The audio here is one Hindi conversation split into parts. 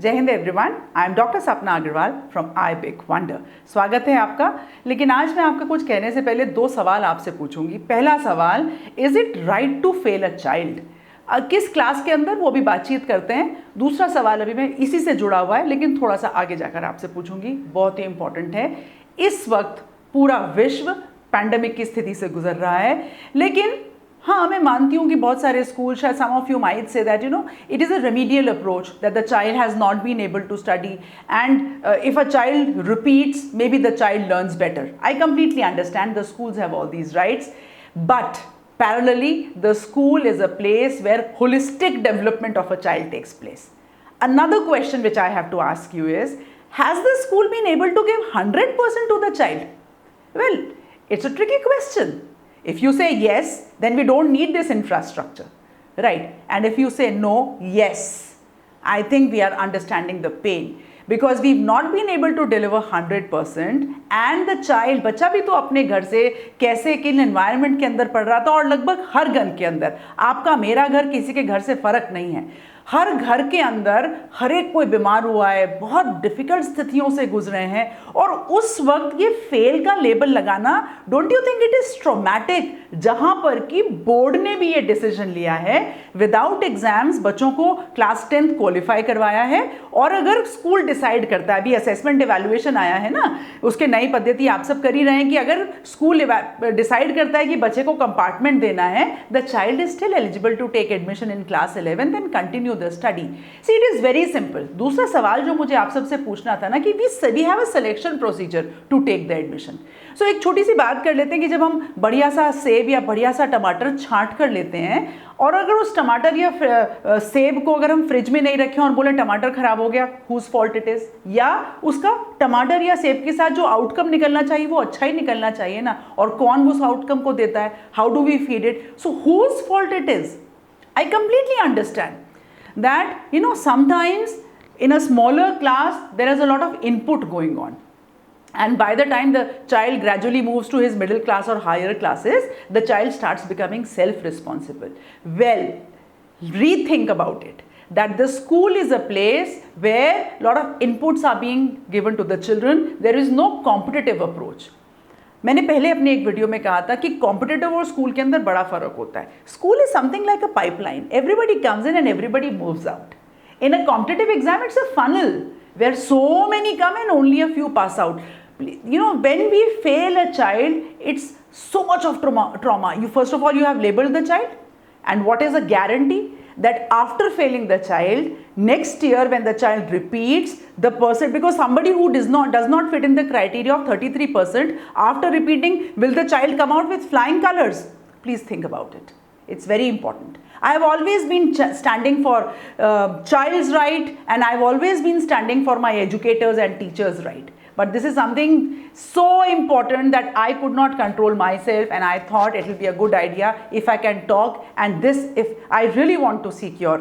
जय Hind everyone, I am doctor Sapna Agarwal from I big wonder. स्वागत है आपका। लेकिन आज मैं आपका कुछ कहने से पहले दो सवाल आपसे पूछूंगी। पहला सवाल, is it right to fail a child? किस क्लास के अंदर, वो भी बातचीत करते हैं। दूसरा सवाल अभी मैं इसी से जुड़ा हुआ है लेकिन थोड़ा सा आगे जाकर आपसे पूछूंगी, बहुत ही इंपॉर्टेंट है। इस वक्त पूरा विश्व पैंडेमिक की स्थिति से गुजर रहा है, लेकिन हाँ, मैं मानती हूँ कि बहुत सारे स्कूल, शायद some of you might say that it is a remedial approach that the child has not been able to study and if a child repeats maybe the child learns better. I completely understand the schools have all these rights, but parallelly the school is a place where holistic development of a child takes place. Another question which I have to ask you is, has the school been able to give 100% to the child? Well, it's a tricky question. If you say yes, then we don't need this infrastructure, right? And if you say no, yes, I think we are understanding the pain because we've not been able to deliver 100% and the child, बच्चा भी तो अपने घर से कैसे किन environment के अंदर पढ़ रहा था, और लगभग हर घर के अंदर, आपका मेरा घर किसी के घर से फर्क नहीं है, हर घर के अंदर हर एक कोई बीमार हुआ है, बहुत डिफिकल्ट स्थितियों से गुजरे हैं, और उस वक्त ये फेल का लेबल लगाना, don't you think it is traumatic? जहां पर कि बोर्ड ने भी ये डिसीजन लिया है, विदाउट एग्जाम्स बच्चों को क्लास 10th क्वालिफाई करवाया है, और अगर स्कूल डिसाइड करता है, अभी असेसमेंट इवैल्यूएशन आया है ना, उसके नई पद्धति आप सब कर ही रहे हैं कि अगर स्कूल डिसाइड करता है कि बच्चे को कंपार्टमेंट देना है, the child is still eligible to take admission in class 11th and continue the study. See, it is very simple. दूसरा सवाल जो मुझे आप सबसे पूछना था ना कि we have a selection procedure to take the admission. So एक छोटी सी बात कर लेते हैं कि जब हम बढ़िया सा सेब या बढ़िया सा टमाटर छांट कर लेते हैं, और अगर उस टमाटर या सेब को अगर हम फ्रिज में नहीं रखें और बोले टमाटर खराब हो गया, whose fault it is? या उसका टमाटर या सेब के साथ जो आउटकम निकलना चाहिए वो अच्छा ही निकलना चाहिए ना, और कौन उस आउटकम को देता है? How do we feed it? So whose fault it is? I completely understand that sometimes in a smaller class there is a lot of input going on, and by the time the child gradually moves to his middle class or higher classes, the child starts becoming self-responsible. Well, rethink about it, that the school is a place where a lot of inputs are being given to the children. There is no competitive approach. मैंने पहले अपने एक वीडियो में कहा था कि कॉम्पिटिटिव और स्कूल के अंदर बड़ा फर्क होता है। School is something like a pipeline, everybody comes in and everybody moves out. In a competitive exam it's a funnel where so many come and only a few pass out. When we fail a child, it's so much of trauma. You first of all, you have labeled the child, and what is a guarantee that after failing the child, next year when the child repeats, the person, because somebody who does not fit in the criteria of 33%, after repeating, will the child come out with flying colors? Please think about it. It's very important. I have always been standing for child's right, and I have always been standing for my educators and teachers' right. But this is something so important that I could not control myself, and I thought it will be a good idea if I can talk, and this, if I really want to seek your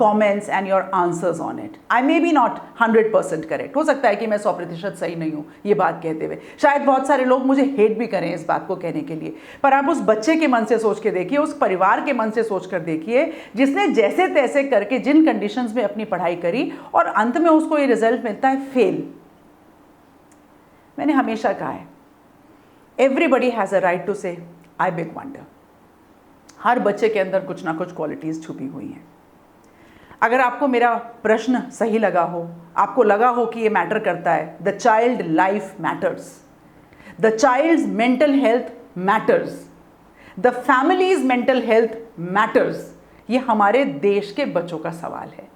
comments and your answers on it. I may be not 100% correct. हो सकता है कि मैं 100% सही नहीं हूँ ये बात कहते हुए, शायद बहुत सारे लोग मुझे हेट भी करें इस बात को कहने के लिए, पर आप उस बच्चे के मन से सोच के देखिए, उस परिवार के मन से सोच कर देखिए, जिसने जैसे तैसे करके जिन कंडीशंस में अपनी पढ़ाई करी और अंत में उसको ये रिजल्ट मिलता है फेल। मैंने हमेशा कहा है, everybody has a right to say I big wonder. हर बच्चे के अंदर कुछ ना कुछ क्वालिटीज़ छुपी हुई हैं। अगर आपको मेरा प्रश्न सही लगा हो, आपको लगा हो कि ये मैटर करता है, the child life matters, the child's mental health matters, the family's mental health matters, ये हमारे देश के बच्चों का सवाल है।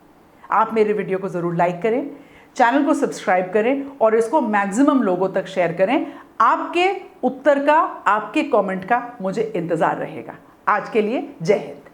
आप मेरे वीडियो को ज़रूर लाइक करें, चैनल को सब्सक्राइब करें और इसको मैक्सिमम लोगों तक शेयर करें। आपके उत्तर का, आपके कमेंट का मुझे इंतज़ार रहेगा। आज के लिए जय हिंद।